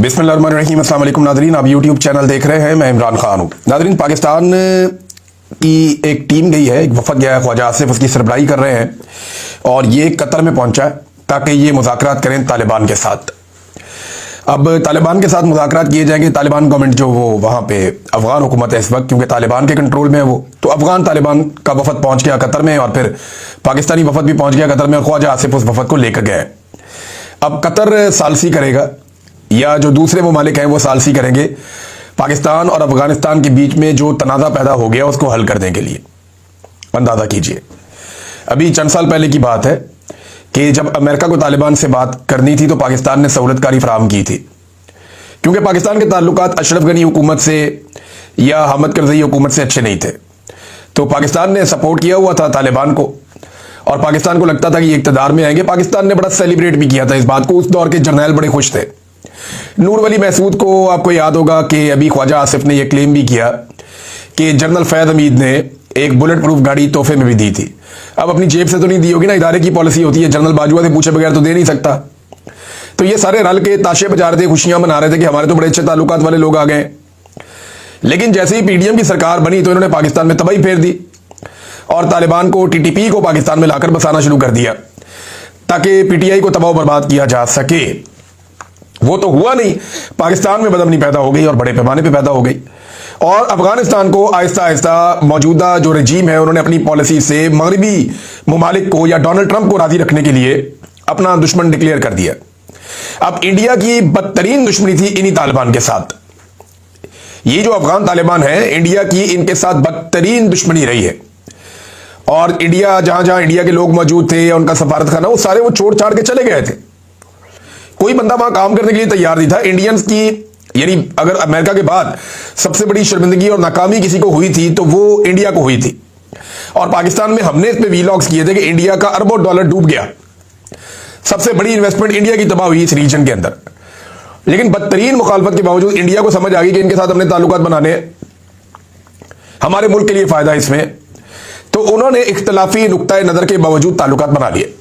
बिस्मिल्लाहिर्रहमानिर्रहीम। अस्सलाम वालेकुम नादरीन, आप यूट्यूब चैनल देख रहे हैं। मैं इमरान खान हूँ। नादरीन, पाकिस्तान की एक टीम गई है, एक वफद गया है, ख्वाजा आसिफ उसकी सरबराही कर रहे हैं और ये कतर में पहुंचा है ताकि ये मुज़ाकरात करें तालिबान के साथ। अब तालिबान के साथ मुज़ाकरात किए जाएंगे। तालिबान गवर्नमेंट जो वो वहाँ पे अफगान हुकूमत है इस वक्त, क्योंकि तालिबान के कंट्रोल में है वो, तो अफगान तालिबान का वफद पहुंच गया कतर में और फिर पाकिस्तानी वफद भी पहुंच गया कतर में और ख्वाजा आसिफ उस वफद को लेकर गए। अब कतर सालसी करेगा या जो दूसरे ममालिक हैं वो सालसी करेंगे पाकिस्तान और अफगानिस्तान के बीच में जो तनाज़ा पैदा हो गया उसको हल करने के लिए। अंदाज़ा कीजिए, अभी चंद साल पहले की बात है कि जब अमेरिका को तालिबान से बात करनी थी तो पाकिस्तान ने सहूलतकारी फराहम की थी, क्योंकि पाकिस्तान के ताल्लुकात अशरफ गनी हुकूमत से या हमद करज़ई हुकूमत से अच्छे नहीं थे। तो पाकिस्तान ने सपोर्ट किया हुआ था तालिबान को और पाकिस्तान को लगता था कि ये इक़्तिदार में आएंगे। पाकिस्तान ने बड़ा सेलिब्रेट भी किया था इस बात को। उस दौर के जर्नैल बड़े खुश थे। नूर वली महसूद को आपको याद होगा कि अभी ख्वाजा आसिफ ने यह क्लेम भी किया कि जनरल फैज हमीद ने एक बुलेट प्रूफ गाड़ी तोहफे में भी दी थी। अब अपनी जेब से तो नहीं दी होगी ना, इदारे की पॉलिसी होती है, जनरल बाजवा से पूछे बगैर तो दे नहीं सकता। तो ये सारे रल के ताशे बजा रहे थे, खुशियां मना रहे थे कि हमारे तो बड़े अच्छे ताल्लुकात वाले लोग आ गए। लेकिन जैसे ही पीडीएम की सरकार बनी तो इन्होंने पाकिस्तान में तबाही फेर दी और तालिबान को, टीटीपी को पाकिस्तान में लाकर बसाना शुरू कर दिया ताकि पीटीआई को तबाह बर्बाद किया जा सके। वो तो हुआ नहीं, पाकिस्तान में बदअमनी पैदा हो गई और बड़े पैमाने पे पैदा हो गई और अफगानिस्तान को आहिस्ता आहिस्ता मौजूदा जो रजीम है उन्होंने अपनी पॉलिसी से मगरबी ममालिक को या डोनाल्ड ट्रंप को राजी रखने के लिए अपना दुश्मन डिक्लेयर कर दिया। अब इंडिया की बदतरीन दुश्मनी थी इन्हीं तालिबान के साथ। ये जो अफगान तालिबान है, इंडिया की इनके साथ बदतरीन दुश्मनी रही है और इंडिया जहां जहां इंडिया के लोग मौजूद थे या उनका सफारत खाना, वो सारे वो छोड़ छाड़ के चले गए थे। कोई बंदा वहां काम करने के लिए तैयार नहीं था। इंडियंस की, यानी अगर अमेरिका के बाद सबसे बड़ी शर्मिंदगी और नाकामी किसी को हुई थी तो वो इंडिया को हुई थी। और पाकिस्तान में हमने इस पे वीलॉग्स किए थे कि इंडिया का अरबों डॉलर डूब गया, सबसे बड़ी इन्वेस्टमेंट इंडिया की तबाह हुई इस रीजन के अंदर। लेकिन बदतरीन मुखालफत के बावजूद इंडिया को समझ आ गई कि इनके साथ अपने ताल्लुकात बनाने, हमारे मुल्क के लिए फायदा इसमें, तो उन्होंने इख्तलाफी नुक्ता नजर के बावजूद ताल्लुकात बना लिए।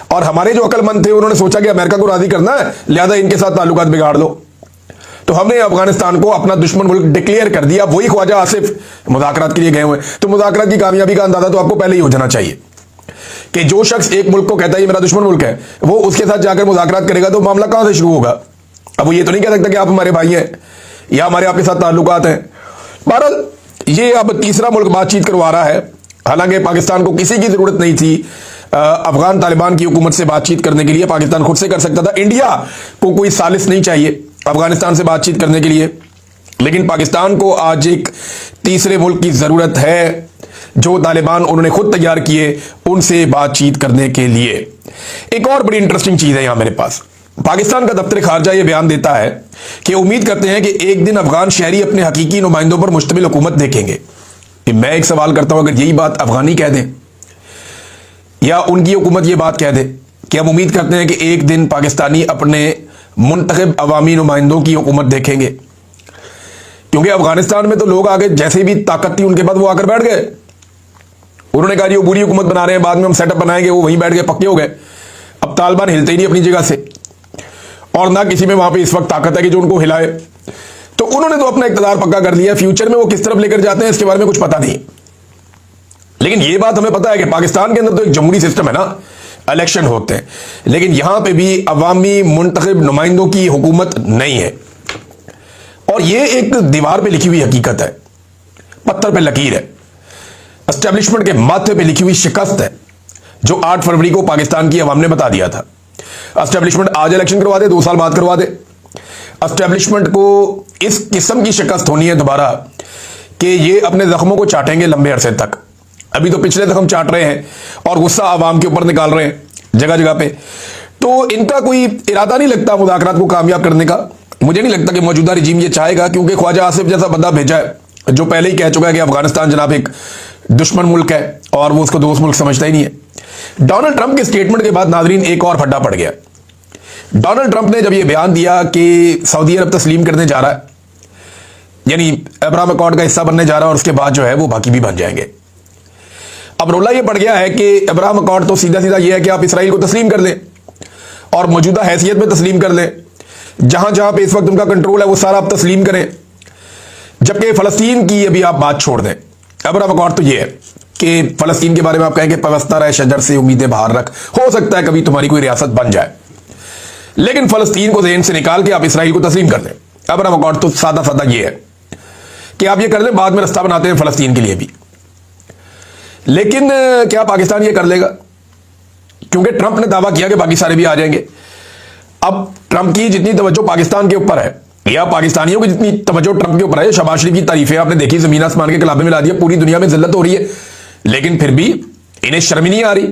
और हमारे जो अकलमंद थे उन्होंने सोचा कि अमेरिका को राजी करना है, लिहाजा इनके साथ ताल्लुकात बिगाड़ दो। तो हमने अफगानिस्तान को अपना दुश्मन मुल्क डिक्लेयर कर दिया। वही ख्वाजा आसिफ मुज़ाकरात के लिए गए हुए। तो मुज़ाकरात की कामयाबी का अंदाजा तो आपको पहले ही हो जाना चाहिए कि जो शख्स एक मुल्क को कहता है ये मेरा दुश्मन मुल्क है, वो उसके साथ जाकर मुज़ाकरात करेगा तो मामला कहां से शुरू होगा। अब वो ये तो नहीं कह सकता कि आप हमारे भाई हैं या हमारे आपके साथ ताल्लुकात हैं। बहरहाल ये अब तीसरा मुल्क बातचीत करवा रहा है। हालांकि पाकिस्तान को किसी की जरूरत नहीं थी अफगान तालिबान की हुकूमत से बातचीत करने के लिए, पाकिस्तान खुद से कर सकता था। इंडिया को कोई सालिस नहीं चाहिए अफगानिस्तान से बातचीत करने के लिए। लेकिन पाकिस्तान को आज एक तीसरे मुल्क की जरूरत है जो तालिबान उन्होंने खुद तैयार किए, उनसे बातचीत करने के लिए। एक और बड़ी इंटरेस्टिंग चीज है यहां मेरे पास। पाकिस्तान का दफ्तर खारजा यह बयान देता है कि उम्मीद करते हैं कि एक दिन अफगान शहरी अपने हकीकी नुमाइंदों पर मुश्तमिल हुकूमत देखेंगे। मैं एक सवाल करता हूं, अगर यही बात अफगानी कह दें या उनकी हुकूमत ये बात कह दे कि हम उम्मीद करते हैं कि एक दिन पाकिस्तानी अपने मुंतखब अवामी नुमाइंदों की हुकूमत देखेंगे, क्योंकि अफगानिस्तान में तो लोग आगे जैसे भी ताकत थी उनके बाद वो आकर बैठ गए। उन्होंने कहा वो बुरी हुकूमत बना रहे हैं, बाद में हम सेटअप बनाएंगे, वो वहीं बैठ गए, पक्के हो गए। अब तालिबान हिलते ही नहीं अपनी जगह से और ना किसी में वहां पर इस वक्त ताकत है कि जो उनको हिलाए। तो उन्होंने तो अपना इक़्तिदार पक्का कर लिया। फ्यूचर में वो किस तरफ लेकर जाते हैं इसके बारे में कुछ पता नहीं। लेकिन ये बात हमें पता है कि पाकिस्तान के अंदर तो एक जमहूरी सिस्टम है ना, इलेक्शन होते हैं, लेकिन यहां पे भी अवामी मुंतखब नुमाइंदों की हुकूमत नहीं है। और ये एक दीवार पे लिखी हुई हकीकत है, पत्थर पे लकीर है, एस्टेब्लिशमेंट के माथे पे लिखी हुई शिकस्त है जो 8 फरवरी को पाकिस्तान की अवाम ने बता दिया था। एस्टेब्लिशमेंट आज इलेक्शन करवा दे, 2 साल बाद करवा दे, एस्टेब्लिशमेंट को इस किस्म की शिकस्त होनी है दोबारा कि ये अपने जख्मों को चाटेंगे लंबे अरसे तक। अभी तो पिछले जख्म चाट रहे हैं और गुस्सा आवाम के ऊपर निकाल रहे हैं जगह जगह पे। तो इनका कोई इरादा नहीं लगता मुज़ाकरात को कामयाब करने का। मुझे नहीं लगता कि मौजूदा रजीम ये चाहेगा, क्योंकि ख्वाजा आसिफ जैसा बंदा भेजा है जो पहले ही कह चुका है कि अफगानिस्तान जनाब एक दुश्मन मुल्क है और वो उसको दोस्त मुल्क समझता ही नहीं है। डोनाल्ड ट्रंप के स्टेटमेंट के बाद नाजरीन एक और फड्डा पड़ गया। डोनाल्ड ट्रंप ने जब यह बयान दिया कि सऊदी अरब तस्लीम करने जा रहा है, यानी अब्राहम अकॉर्ड का हिस्सा बनने जा रहा है, और उसके बाद जो है वो बाकी भी बन जाएंगे। अब रोला ये पड़ गया है कि अब्राहम अकॉर्ड तो सीधा सीधा ये है कि आप इसराइल को तस्लीम कर लें और मौजूदा हैसियत में तस्लीम कर लें, जहां जहां पे इस वक्त उनका कंट्रोल है वो सारा आप तस्लीम करें, जबकि फलस्तीन की अभी आप बात छोड़ दें। अब रिकॉर्ड तो ये है कि फलस्तीन के बारे में आप कहेंगे पवस्ता रहे शजर से उम्मीदें बाहर रख, हो सकता है कभी तुम्हारी कोई रियासत बन जाए, लेकिन फलस्तीन को ज़हन से निकाल के आप इसराइल को तस्लीम कर दें। अब रिकॉर्ड तो सादा सादा ये है कि आप ये कर लें, बाद में रास्ता बनाते हैं फलस्तीन के लिए भी। लेकिन क्या पाकिस्तान ये कर लेगा? क्योंकि ट्रंप ने दावा किया कि बाकी सारे भी आ जाएंगे। अब ट्रंप की जितनी तवज्जो पाकिस्तान के ऊपर है या पाकिस्तानियों की जितनी तवज्जो ट्रंप के ऊपर है, शहबाज शरीफ की तारीफें आपने देखी, जमीन आसमान के कलाबे में ला दिया, पूरी दुनिया में जिल्लत हो रही है, लेकिन फिर भी इन्हें शर्म ही नहीं आ रही।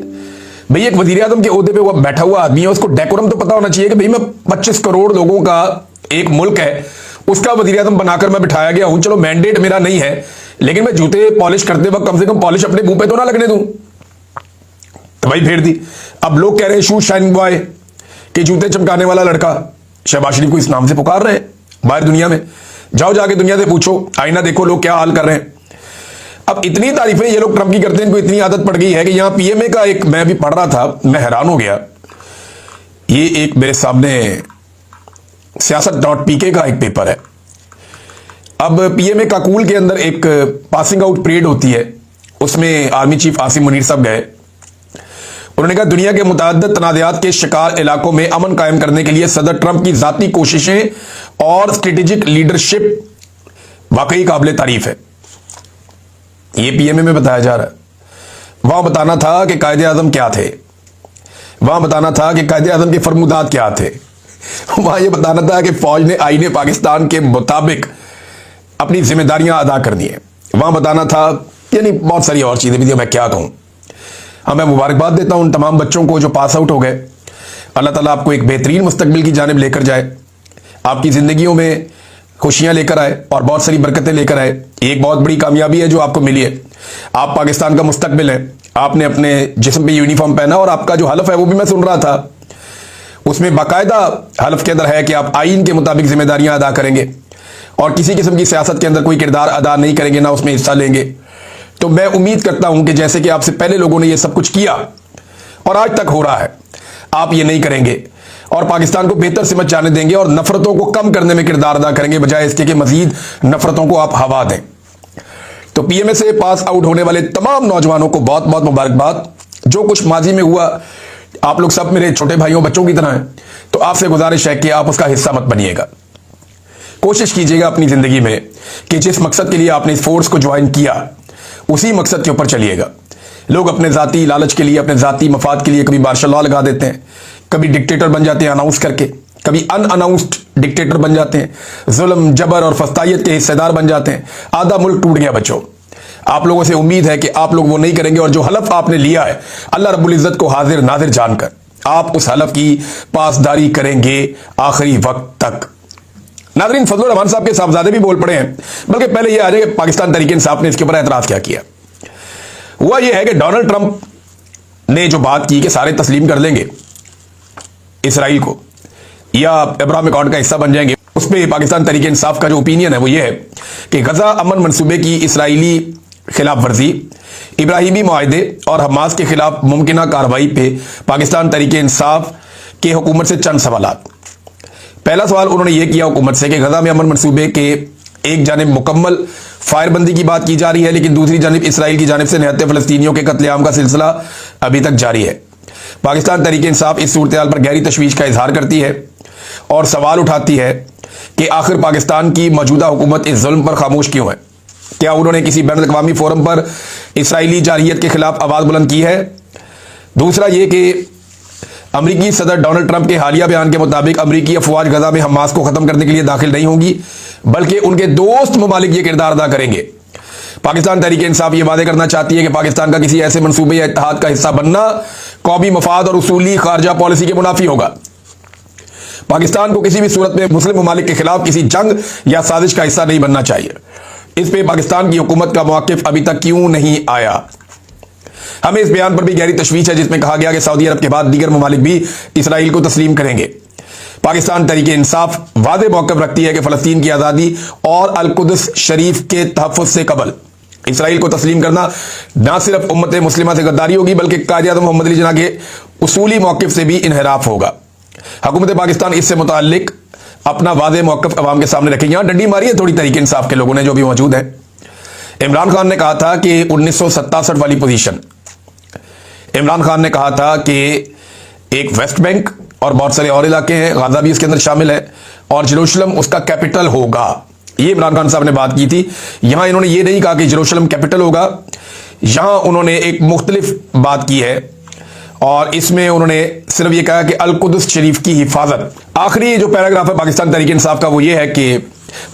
भाई एक वजीर आजम के ओहदे पे वो बैठा हुआ आदमी है, उसको डेकोरम तो पता होना चाहिए कि भाई मैं 25 करोड़ लोगों का एक मुल्क है, उसका वजीर आजम बनाकर मैं बिठाया गया हूं। चलो मैंडेट मेरा नहीं है, लेकिन मैं जूते पॉलिश करते वक्त कम से कम पॉलिश अपने मुंह पे तो ना लगने दूं। तो भाई फेर दी। अब लोग कह रहे हैं शू शाइन बॉय कि जूते चमकाने वाला लड़का, शहबाज शरीफ को इस नाम से पुकार रहे हैं बाहर दुनिया में। जाओ जाके दुनिया से पूछो, आईना देखो लोग क्या हाल कर रहे हैं। अब इतनी तारीफें ये लोग ट्रंप की करते हैं, इनको इतनी आदत पड़ गई है कि यहां पीएमए का एक, मैं अभी पढ़ रहा था, मैं हैरान हो गया। ये एक मेरे सामने siyaasat.pk का एक पेपर है। अब पीएमए काकूल के अंदर एक पासिंग आउट परेड होती है, उसमें आर्मी चीफ आसिम मुनीर साहब गए। उन्होंने कहा दुनिया के मुतअद्दिद तनाज़ात के शिकार इलाकों में अमन कायम करने के लिए सदर ट्रंप की जाती कोशिशें और स्ट्रेटेजिक लीडरशिप वाकई काबिल तारीफ है। ये पीएमए में बताया जा रहा है। वहां बताना था कि कायदे आजम क्या थे, वहां बताना था कि कायदे आजम के फरमुदात क्या थे, वहां यह बताना था कि फौज ने आईने पाकिस्तान के मुताबिक अपनी जिम्मेदारियां अदा करनी है, वहां बताना था, यानी बहुत सारी और चीजें भी थी, मैं क्या कहूं। हाँ, मैं मुबारकबाद देता हूं उन तमाम बच्चों को जो पास आउट हो गए। अल्लाह ताला आपको एक बेहतरीन मुस्तकबिल की जानिब लेकर जाए, आपकी जिंदगियों में खुशियां लेकर आए और बहुत सारी बरकतें लेकर आए। एक बहुत बड़ी कामयाबी है जो आपको मिली है, आप पाकिस्तान का मुस्तकबिल है। आपने अपने जिस्म पे यूनिफॉर्म पहना और आपका जो हलफ है वो भी मैं सुन रहा था, उसमें बाकायदा हलफ के अंदर है कि आप आईन के मुताबिक जिम्मेदारियां अदा करेंगे और किसी किस्म की सियासत के अंदर कोई किरदार अदा नहीं करेंगे, ना उसमें हिस्सा लेंगे। तो मैं उम्मीद करता हूं कि जैसे कि आपसे पहले लोगों ने ये सब कुछ किया और आज तक हो रहा है, आप ये नहीं करेंगे और पाकिस्तान को बेहतर समझ जाने देंगे और नफरतों को कम करने में किरदार अदा करेंगे, बजाय इसके कि मजीद नफरतों को आप हवा दें। तो पीएमए से पास आउट होने वाले तमाम नौजवानों को बहुत बहुत मुबारकबाद। जो कुछ माजी में हुआ, आप लोग सब मेरे छोटे भाइयों बच्चों की तरह हैं, तो आपसे गुजारिश है कि आप उसका हिस्सा मत बनिएगा। कोशिश कीजिएगा अपनी जिंदगी में कि जिस मकसद के लिए आपने इस फोर्स को ज्वाइन किया उसी मकसद के ऊपर चलिएगा। लोग अपने जाती लालच के लिए, अपने जाती मफाद के लिए कभी मार्शल लॉ लगा देते हैं, कभी डिक्टेटर बन जाते हैं अनाउंस करके, कभी अनअनाउंस्ड डिक्टेटर बन जाते हैं, जुल्म जबर और फस्तायत के हिस्सेदार बन जाते हैं। आधा मुल्क टूट गया बच्चों। आप लोगों से उम्मीद है कि आप लोग वो नहीं करेंगे और जो हलफ आपने लिया है अल्लाह रब्बुल इज्जत को हाजिर नाजिर जानकर आप उस हलफ की पासदारी करेंगे आखिरी वक्त तक। नाज़रीन, फजलुर रहमान साहब के साहबजादे भी बोल पड़े हैं, बल्कि पहले यह आ जाए कि पाकिस्तान तहरीक इंसाफ ने इसके ऊपर एतराज क्या किया। हुआ यह है कि डोनाल्ड ट्रंप ने जो बात की कि सारे तस्लीम कर लेंगे इसराइल को या अब्राहम अकॉर्ड का हिस्सा बन जाएंगे, उस पर पाकिस्तान तहरीक इंसाफ का जो ओपिनियन है वो ये है कि गजा अमन मनसूबे की इसराइली खिलाफ वर्जी, इब्राहिमी मुआहदे और हमास के खिलाफ मुमकिन कार्रवाई पे पाकिस्तान तहरीक इंसाफ के हुकूमत से चंद सवालात। पहला सवाल उन्होंने यह किया हुकूमत से कि गजा में अमन मनसूबे के एक जानिब मुकम्मल फायरबंदी की बात की जा रही है, लेकिन दूसरी जानिब इसराइल की जानिब से निहत्ते फलस्तीनियों के कत्लेआम का सिलसिला अभी तक जारी है। पाकिस्तान तहरीक इंसाफ इस सूरत हाल पर गहरी तशवीश का इजहार करती है और सवाल उठाती है कि आखिर पाकिस्तान की मौजूदा हुकूमत इस जुल्म पर खामोश क्यों है। क्या उन्होंने किसी बैन अवी फोरम पर इसराइली जारहियत के खिलाफ आवाज़ बुलंद की है। दूसरा ये कि अमरीकी सदर डोनाल्ड ट्रंप के हालिया बयान के मुताबिक अमरीकी अफवाज गजा में हमास को खत्म करने के लिए दाखिल नहीं होंगी, बल्कि उनके दोस्त ममालिक ये किरदार अदा करेंगे। पाकिस्तान तहरीक इंसाफ ये वादे करना चाहती है कि पाकिस्तान का किसी ऐसे मनसूबे या इत्तेहाद का हिस्सा बनना कौमी मफाद और उसूली खारजा पॉलिसी के मुनाफी होगा। पाकिस्तान को किसी भी सूरत में मुस्लिम ममालिक के खिलाफ किसी जंग या साजिश का हिस्सा नहीं बनना चाहिए। इस पे पाकिस्तान की हुकूमत का मौक़िफ़ अभी तक क्यों नहीं आया। हमें इस बयान पर भी गहरी तशवीश है जिसमें कहा गया कि सऊदी अरब के बाद दीगर ममालिक भी इसराइल को तस्लीम करेंगे। पाकिस्तान तहरीक इंसाफ वादे मौक़िफ़ रखती है कि फ़लस्तीन की आज़ादी और अल-कुद्स शरीफ के तहफ़्फ़ुज़ से कबल इसराइल को तस्लीम करना न सिर्फ उम्मत मुस्लिमा से गद्दारी होगी, बल्कि कायद-ए-आज़म मोहम्मद अली जिन्ना के उसूली मौक़िफ़ से भी इन्हिराफ होगा। हुकूमत पाकिस्तान इससे मुताल्लिक अपना वादे मौक़िफ़ अवाम के सामने रखे। यहां डंडी मारी है थोड़ी तहरीक इंसाफ के लोगों ने जो भी मौजूद है। इमरान खान ने कहा था कि 1967 वाली पोजीशन, इमरान खान ने कहा था कि एक वेस्ट बैंक और बहुत सारे और इलाके हैं, गाजा भी इसके अंदर शामिल है, और जेरूशलम उसका कैपिटल होगा। ये इमरान खान साहब ने बात की थी। यहां इन्होंने ये नहीं कहा कि जेरूशलम कैपिटल होगा, यहां उन्होंने एक मुख्तलिफ बात की है और इसमें उन्होंने सिर्फ ये कहा कि अल-कुद्स शरीफ की हिफाजत। आखिरी जो पैराग्राफ है पाकिस्तान तहरीक इंसाफ का वो ये है कि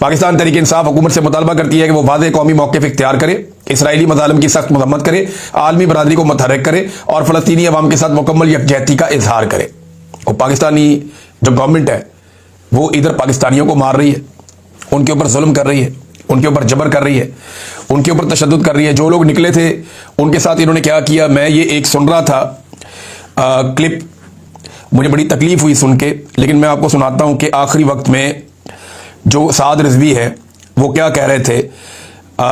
पाकिस्तान तहरीक इंसाफ हुकूमत से मुतालबा करती है कि वो वाज़ेह कौमी मौक़िफ़ इख्तियार करे, इसराइली मज़ालिम की सख्त मज़म्मत करे, आलमी बरादरी को मुतहर्रिक करे और फ़लस्तीनी अवाम के साथ मुकम्मल यकजहती का इजहार करे। और पाकिस्तानी जो गवर्नमेंट है वो इधर पाकिस्तानियों को मार रही है, उनके ऊपर जुल्म कर रही है, उनके ऊपर जबर कर रही है, उनके ऊपर तशद्दुद कर रही है। जो लोग निकले थे उनके साथ इन्होंने क्या किया, मैं ये एक सुन रहा था क्लिप, मुझे बड़ी तकलीफ हुई सुन के, लेकिन मैं आपको सुनाता हूं कि आखिरी वक्त में जो साद रिजवी है वो क्या कह रहे थे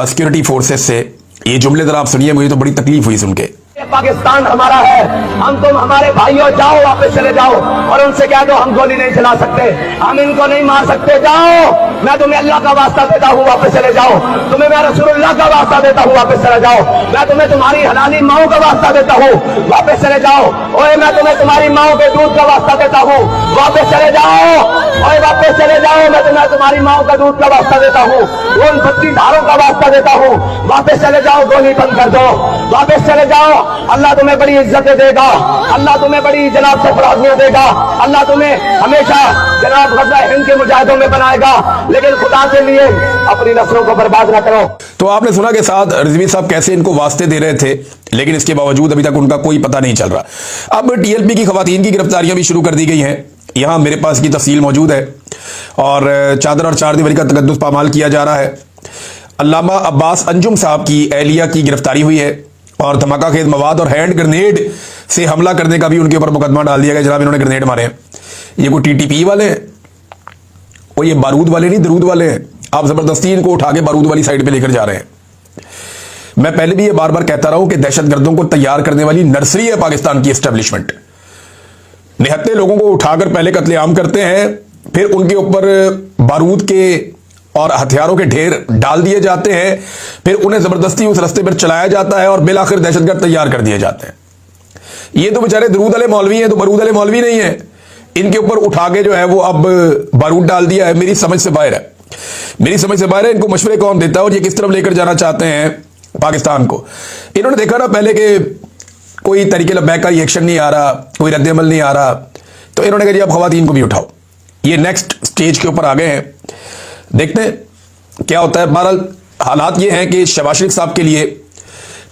सिक्योरिटी फोर्सेस से। ये जुमले जरा आप सुनिए, मुझे तो बड़ी तकलीफ हुई सुन के। पाकिस्तान हमारा है, हम तुम हमारे भाइयों, जाओ वापस चले जाओ और उनसे कह दो हम गोली नहीं चला सकते, हम इनको नहीं मार सकते, जाओ। मैं तुम्हें अल्लाह का वास्ता देता हूँ वापस चले जाओ, तुम्हें मैं रसूलुल्लाह का वास्ता देता हूँ वापस चले जाओ, मैं तुम्हें तुम्हारी हलाली माओ का वास्ता देता हूँ वापस चले जाओ। ओए मैं तुम्हें तुम्हारी माओ के दूध का वास्ता देता हूँ वापस चले जाओ। ओए वापस चले जाओ, मैं तुम्हें तुम्हारी माओ का दूध का वास्ता देता हूँ, उन 32 धारों का वास्ता देता हूँ, वापस चले जाओ, गोली बंद कर दो, वापस चले जाओ। अल्लाह तुम्हें बड़ी इज्जतें देगा, अल्लाह तुम्हें बड़ी जनाब सरफराजियां देगा, अल्लाह तुम्हें हमेशा जनाब गज़वा हिंद के मुजाहिदों में बनाएगा, लेकिन खुदा के लिए अपनी नस्लों को बर्बाद ना करो। तो आपने सुना कि साद रिजवी साहब कैसे इनको वास्ते दे रहे थे, लेकिन इसके बावजूद अभी तक उनका कोई पता नहीं चल रहा। अब टीएलपी की खवातीन की गिरफ्तारियां भी शुरू कर दी गई हैं। यहां मेरे पास की तफसील मौजूद है और चादर और चार दीवारी का तकद्दुस पामाल किया जा रहा है। अल्लामा अब्बास अंजुम साहब की एहलिया की गिरफ्तारी हुई है और धमाका खेज मवाद और हैंड ग्रेनेड से हमला करने का भी उनके ऊपर मुकदमा डाल दिया गया। जनाब इन्होंने ग्रेनेड मारे हैं। ये कोई टीटीपी वाले हैं, और ये बारूद वाले नहीं, दरूद वाले हैं। आप जबरदस्ती इनको उठा के बारूद वाली साइड पे लेकर जा रहे हैं। मैं पहले भी ये बार बार कहता रहा हूं कि दहशतगर्दों को तैयार करने वाली नर्सरी है पाकिस्तान की एस्टेब्लिशमेंट। निहत्ते लोगों को उठाकर पहले कत्लेआम करते हैं, फिर उनके ऊपर बारूद के और हथियारों के ढेर डाल दिए जाते हैं, फिर उन्हें जबरदस्ती उस रास्ते पर चलाया जाता है और बिलाखिर दहशतगर्द तैयार कर दिए जाते हैं। ये तो बेचारे दरूद वाले मौलवी हैं, तो बारूद वाले मौलवी नहीं है। इनके ऊपर उठा के जो है वो अब बारूद डाल दिया है। मेरी समझ से बाहर है, मेरी समझ से बाहर है। इनको मशवरे कौन देता है और ये किस तरफ लेकर जाना चाहते हैं पाकिस्तान को। इन्होंने देखा ना पहले कि कोई तरीके लब्बैक का रिएक्शन नहीं आ रहा, कोई रद्द-ए-अमल नहीं आ रहा, तो इन्होंने कहा जी अब खवातीन को भी उठाओ। ये नेक्स्ट स्टेज के ऊपर आ गए हैं, देखते हैं क्या होता है। बहरहाल हालात ये हैं कि शहबाज शरीफ साहब के लिए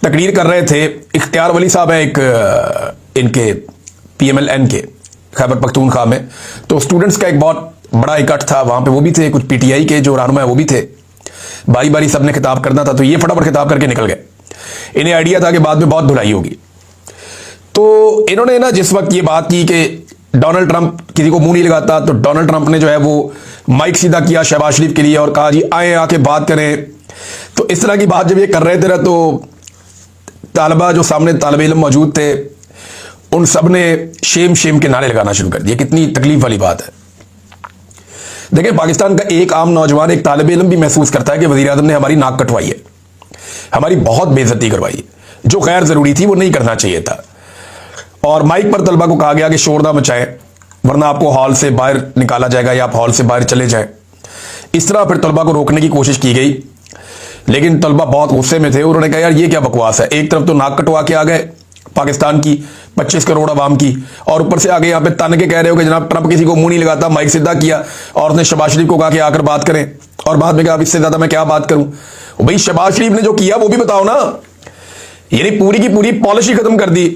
तकरीर कर रहे थे इख्तियार वली साहब है एक इनके PMLN के खैबर पख्तूनख्वा में, तो स्टूडेंट्स का एक बहुत बड़ा इकट्ठ था, वहां पे वो भी थे, कुछ PTI के जो रहनुमा है वो भी थे। बारी बारी सबने खिताब करना था, तो ये फटाफट खिताब करके निकल गए। इन्हें आइडिया था कि बाद में बहुत धुलाई होगी। तो इन्होंने ना जिस वक्त ये बात की कि डोनाल्ड ट्रंप किसी को मुंह नहीं लगाता, तो डोनाल्ड ट्रंप ने जो है वो माइक सीधा किया शहबाज शरीफ के लिए और कहा जी आए आके बात करें। तो इस तरह की बात जब ये कर रहे थे ना, तो तालिबा जो सामने तालिब इल्म मौजूद थे उन सब ने शेम शेम के नारे लगाना शुरू कर दिए। कितनी तकलीफ वाली बात है। देखिए पाकिस्तान का एक आम नौजवान, एक तालिब इल्म भी महसूस करता है कि वज़ीर आज़म ने हमारी नाक कटवाई है, हमारी बहुत बेइज्जती करवाई है, जो खैर जरूरी थी वो नहीं करना चाहिए था। और माइक पर तलबा को कहा गया कि शोर ना मचाएं वरना आपको हॉल से बाहर निकाला जाएगा या आप हॉल से बाहर चले जाएं। इस तरह फिर तलबा को रोकने की कोशिश की गई, लेकिन तलबा बहुत गुस्से में थे। उन्होंने कहा यार ये क्या बकवास है, एक तरफ तो नाक कटवा के आ गए पाकिस्तान की 25 करोड़ आवाम की, और ऊपर से आगे यहाँ पे तन के कह रहे हो कि जनाब ट्रंप किसी को मुंह नहीं लगाता। माइक सीधा किया और उसने शहबाज शरीफ को कहा कि आकर बात करें, और बाद में कहा इससे ज्यादा मैं क्या बात करूं। भाई शहबाज शरीफ ने जो किया वो भी बताओ ना। यानी पूरी की पूरी पॉलिसी खत्म कर दी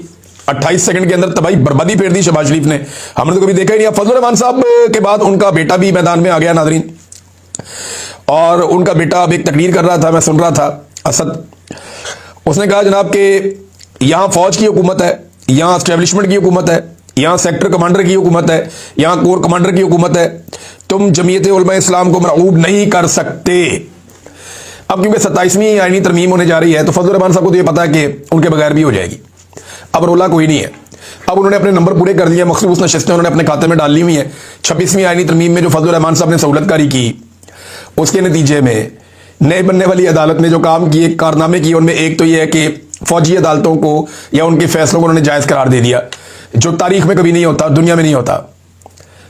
28 सेकंड के अंदर, तबाही बर्बादी फेर दी शहबाज शरीफ ने। हमने तो कभी देखा ही नहीं। फजल रहमान साहब के बाद उनका बेटा भी मैदान में आ गया नाज़रीन, और उनका बेटा अब एक तकरीर कर रहा था, मैं सुन रहा था, असद। उसने कहा जनाब कि यहां फौज की हुकूमत है, यहां एस्टेब्लिशमेंट की हुकूमत है, यहां सेक्टर कमांडर की हुकूमत है, यहां कोर कमांडर की हुकूमत है, तुम जमीयत उलमा इस्लाम को मरऊब नहीं कर सकते। अब क्योंकि 27वीं आईनी तरमीम होने जा रही है, तो फजल रहमान साहब को तो ये पता है कि उनके बगैर भी हो जाएगी। अब रोला कोई नहीं है। अब उन्होंने अपने नंबर पूरे कर लिए, मखसूस नशिस्तें उन्होंने अपने खाते में डाल ली हुई हैं। 26वीं आईनी तरमीम में जो फजलुर रहमान साहब ने सहूलतकारी की, उसके नतीजे में नए बनने वाली अदालत ने जो काम किए, कारनामे किए, उनमें एक तो यह है कि फौजी अदालतों को या उनके फैसलों को उन्होंने जायज़ करार दे दिया, जो तारीख में कभी नहीं होता, दुनिया में नहीं होता।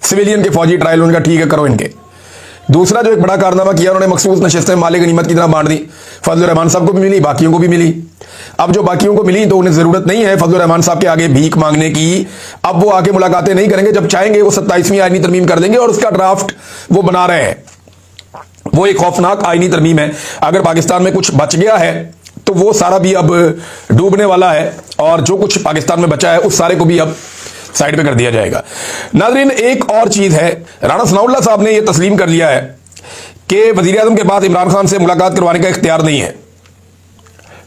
सिविलियन के फौजी ट्रायल उनका ठीक है, करो इनके। दूसरा जो एक बड़ा कारनामा किया, उन्होंने मखसूस नशिस्तें माले गनीमत की तरह बांट दी। फजलुर रहमान साहब को भी मिली, बाकियों को भी मिली। अब जो बाकियों को मिली तो उन्हें जरूरत नहीं है फजलुर रहमान साहब के आगे भीख मांगने की। अब वो आके मुलाकातें नहीं करेंगे, जब चाहेंगे वो 27वीं आईनी तरमीम कर देंगे और उसका ड्राफ्ट वो बना रहे हैं। वो एक खौफनाक आईनी तरमीम है। अगर पाकिस्तान में कुछ बच गया है तो वो सारा भी अब डूबने वाला है, और जो कुछ पाकिस्तान में बचा है उस सारे को भी अब साइड पे कर दिया जाएगा। नाज़रीन, एक और चीज है, राणा सनाउल्लाह साहब ने यह तस्लीम कर लिया है कि वजीर आजम के पास इमरान खान से मुलाकात करवाने का इख्तियार नहीं है।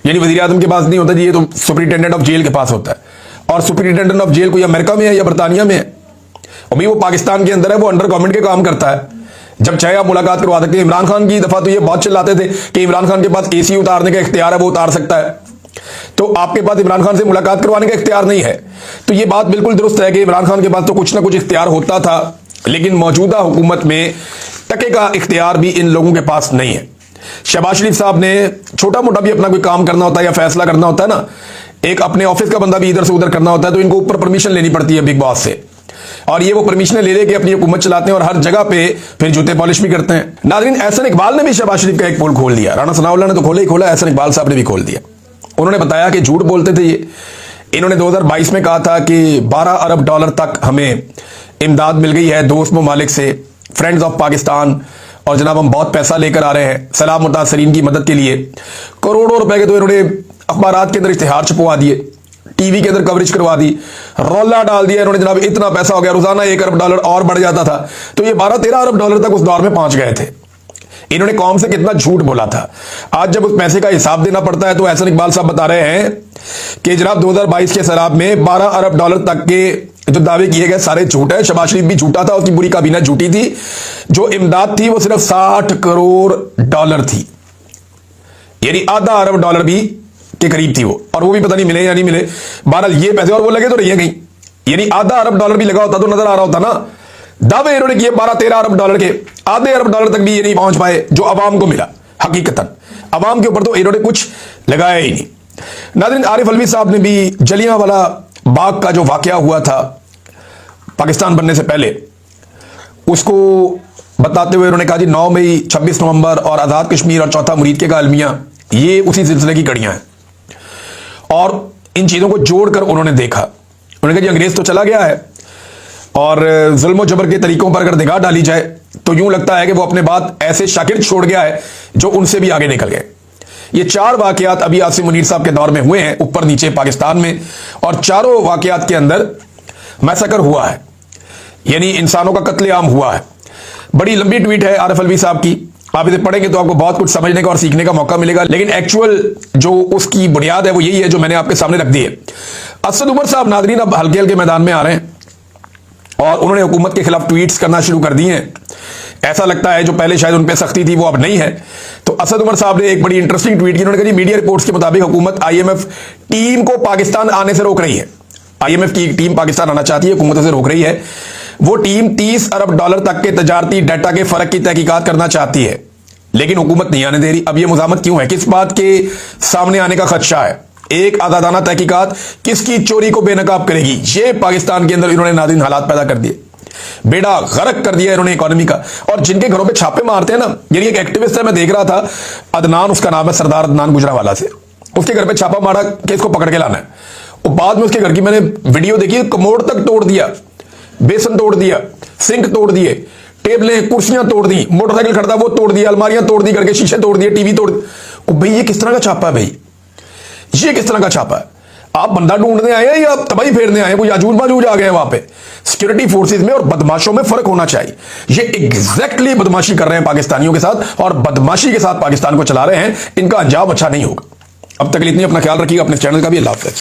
यानी वजीर आजम के पास नहीं होता जी, ये तो सुपरिटेंडेंट ऑफ जेल के पास होता है। और सुपरिटेंडेंट ऑफ जेल कोई अमेरिका में है या बरतानिया में है, और भाई वो पाकिस्तान के अंदर है, वो अंडर गवर्नमेंट के काम करता है। जब चाहे आप मुलाकात करवा सकते हैं। इमरान खान की दफा तो ये बात चिल्लाते थे कि इमरान खान के पास एसी उतारने का इख्तियार है, वो उतार सकता है, तो आपके पास इमरान खान से मुलाकात करवाने का इख्तियार नहीं है। तो ये बात बिल्कुल दुरुस्त है कि इमरान खान के पास तो कुछ ना कुछ इख्तियार होता था, लेकिन मौजूदा हुकूमत में टके का इख्तियार भी इन लोगों के पास नहीं है। शहबाज शरीफ साहब ने छोटा मोटा भी अपना कोई काम करना होता है या फैसला करना होता है ना, एक अपने ऑफिस का बंदा भी इधर से उधर करना होता है, तो इनको ऊपर परमिशन लेनी पड़ती है बिग बॉस से, और ये वो परमिशन ले लेके अपनी हुकूमत चलाते हैं और हर जगह पे फिर जूते पॉलिश भी करते हैं। नाज़रीन, एहसन इकबाल ने भी शहबाज शरीफ का एक पोल खोल दिया। राणा सनाउल्लाह ने तो खोला ही खोला, एहसन इकबाल साहब ने भी खोल दिया। उन्होंने बताया कि झूठ बोलते थे ये। इन्होंने 2022 में कहा था कि 12 अरब डॉलर तक हमें इमदाद मिल गई है दोस्त ममालिक से, फ्रेंड्स ऑफ पाकिस्तान, और जनाब हम बहुत पैसा लेकर आ रहे हैं सलाम मुतासरीन की मदद के लिए। करोड़ों रुपए के तो इन्होंने अखबारात के अंदर इश्तिहार छपवा दिए, टीवी के अंदर कवरेज करवा दी, रौला डाल दिया इन्होंने, जनाब इतना पैसा हो गया, रोजाना 1 अरब डॉलर और बढ़ जाता था। तो ये 12-13 अरब डॉलर तक उस दौर में पहुंच गए थे। इन्होंने कौम से कितना झूठ बोला था। आज जब उस पैसे का हिसाब देना पड़ता है तो एहसन इकबाल साहब बता रहे हैं कि जनाब 2022 के सैलाब में 12 अरब डॉलर तक के जो दावे किए गए सारे झूठ है। शहबाज शरीफ भी झूठा था, उसकी पूरी काबीना झूठी थी। जो इमदाद थी वो सिर्फ 60 करोड़ डॉलर थी, यानी आधा अरब डॉलर भी के करीब थी वो, और वो भी पता नहीं मिले या नहीं मिले। बहरहाल ये पैसे और वो लगे तो रही गई, यानी आधा अरब डॉलर भी लगा होता तो नजर आ रहा होता ना। दावे इन्होंने किए 12-13 अरब डॉलर के, आधे अरब डॉलर तक भी ये नहीं पहुंच पाए जो अवाम को मिला। हकीकतन अवाम के ऊपर तो इन्होंने कुछ लगाया ही नहीं। नाज़रीन, आरिफ अलवी साहब ने भी जलियांवाला बाग का जो वाकया हुआ था पाकिस्तान बनने से पहले, उसको बताते हुए उन्होंने कहा जी 9 मई, 26 नवंबर और आज़ाद कश्मीर और चौथा मुरीद के अलमिया, ये उसी सिलसिले की कड़ियां हैं। और इन चीज़ों को जोड़कर उन्होंने देखा, उन्होंने कहा जी अंग्रेज तो चला गया है, और जुल्म और जबर के तरीकों पर अगर निगाह डाली जाए तो यूं लगता है कि वो अपने बाद ऐसे शागिर्द छोड़ गया है जो उनसे भी आगे निकल गए। ये 4 वाकयात अभी आसिम मुनीर साहब के दौर में हुए हैं ऊपर नीचे पाकिस्तान में, और चारों वाकयात के अंदर मैसेकर हुआ है, यानी इंसानों का कत्लेआम हुआ है। बड़ी लंबी ट्वीट है आरिफ अलवी साहब की, आप इसे पढ़ेंगे तो आपको बहुत कुछ समझने का और सीखने का मौका मिलेगा, लेकिन एक्चुअल जो उसकी बुनियाद है वो यही है जो मैंने आपके सामने रख दी है। असद उमर साहब नाज़रीन अब हल्के हल्के मैदान में आ रहे हैं और उन्होंने हुकूमत के खिलाफ ट्वीट्स करना शुरू कर दिए हैं। ऐसा लगता है जो पहले शायद उन पर सख्ती थी वो अब नहीं है। तो असद उमर साहब ने एक बड़ी इंटरेस्टिंग ट्वीट की। उन्होंने कहा मीडिया रिपोर्ट्स के मुताबिक हुकूमत IMF टीम को पाकिस्तान आने से रोक रही है। IMF की एक टीम पाकिस्तान आना चाहती है, हुकूमत से रोक रही है। वो टीम 30 अरब डॉलर तक के तजारती डाटा के फर्क की तहकीकात करना चाहती है, लेकिन हुकूमत नहीं आने दे रही। अब यह मुजामत क्यों है, किस बात के सामने आने का खदशा है? एक आजादाना तहकीकात किसकी चोरी को बेनकाब करेगी? ये पाकिस्तान के अंदर इन्होंने नाज़रीन हालात पैदा कर दिए, बेड़ा गर्क कर दिया इन्होंने इकोनॉमी का। और जिनके घरों पे छापे मारते हैं ना, यानी एक एक्टिविस्ट है, मैं देख रहा था, अदनान उसका नाम है, सरदार अदनान गुजरावाला से, उसके घर पे छापा मारा कि इसको पकड़ के लाना है। और बाद में उसके घर की मैंने वीडियो देखी, कमोड तक तोड़ दिया, बेसन तोड़ दिया, सिंक तोड़ दिए, टेबलें कुर्सियां तोड़ दी, मोटरसाइकिल खड़ा था वो तोड़ दिया, अलमारियां तोड़ दी करके, शीशे तोड़ दिए, टीवी तोड़। भाई ये किस तरह का छापा है भाई, ये किस तरह का छापा है? आप बंदा ढूंढने आए हैं या तबाही फेरने आए हैं? कोई याजूज माजूज आ गए हैं वहां पे? सिक्योरिटी फोर्सेस में और बदमाशों में फर्क होना चाहिए। ये एग्जैक्टली बदमाशी कर रहे हैं पाकिस्तानियों के साथ, और बदमाशी के साथ पाकिस्तान को चला रहे हैं। इनका अंजाम अच्छा नहीं होगा। अब तक इतनी, अपना ख्याल रखिएगा, अपने चैनल का भी। अल्लाह हाफ़िज़।